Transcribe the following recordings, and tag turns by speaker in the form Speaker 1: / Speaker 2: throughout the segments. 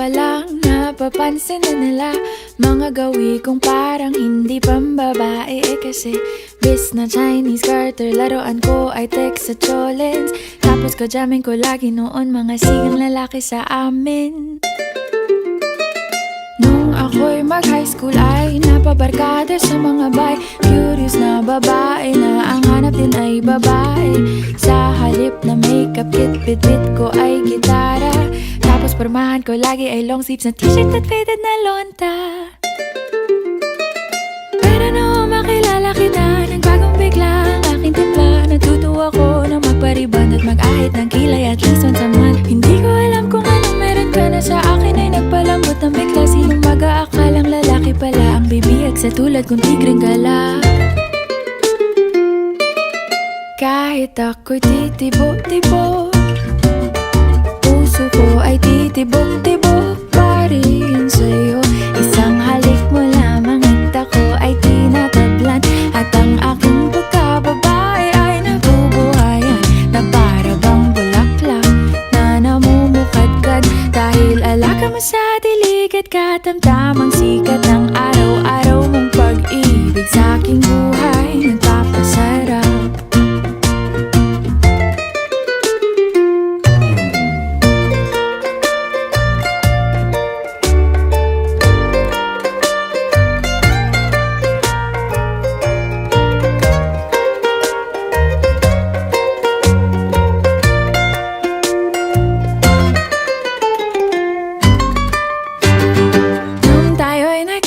Speaker 1: pa lang napapansin na nila mga gawi kong parang hindi pambabae. Kasi bis na Chinese garter, laruan ko ay text sa cholens. Tapos ko jamming ko lagi noon mga sigang lalaki sa amin. Nung ako'y mag-high school ay napabarkada sa mga bay. Curious na babae na ang hanap din ay babae. Sa halip na makeup kit, bit-bit ko ay gitara. Tapos pormahan ko lagi ay long sleeves na t-shirt at faded na lonta. Pero nung makilala kita, nagbagong bigla ang aking timpla. Natutuwa ko na magpariband at mag-ahit ng kilay at least once a month. Hindi ko alam kung anong meron ka na sa akin ay nagpalambot ng bigla. Sinong mag-aakalang lalaki pala ang bibihag sa tulad kong tigreng gala. Kahit ako'y titibok-tibok, puso ko ay titibok-tibok pa rin sa'yo. Isang halik mo lamang at ako ay tinatablan. At ang aking pagkababae ay nabubuhayan na para bang bulaklak na namumukadkad. Dahil alaga mo sa dilig at katamtamang sikat ng araw-araw mong pag-ibig sa aking buhay nagpapasarap.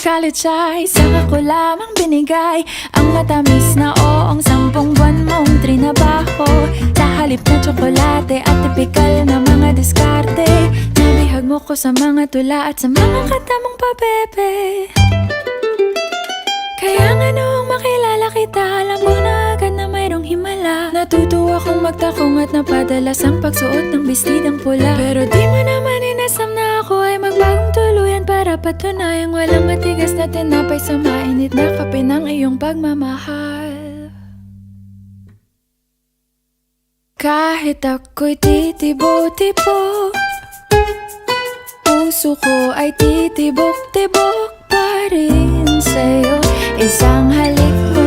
Speaker 1: College ay saka ko lamang binigay ang matamis na oong 10 buwan mong trinabaho. Sa halip na tsokolate at tipikal na mga diskarte, nabihag mo ko sa mga tula at sa mga katamong pabebe. Kaya nga noong makilala kita, alam mo na agad na mayroong himala. Natutuwa kong magtakong at napadalas ang pagsuot ng bestidang pula. Pero di mo naman inasam na ako ay magbagong tuluyan para patunayang walang matigas na tinapay sa mainit na kape ng iyong pagmamahal. Kahit ako'y titibo-tibo, puso ko ay titibok-tibok pa rin sa'yo. Isang halik mo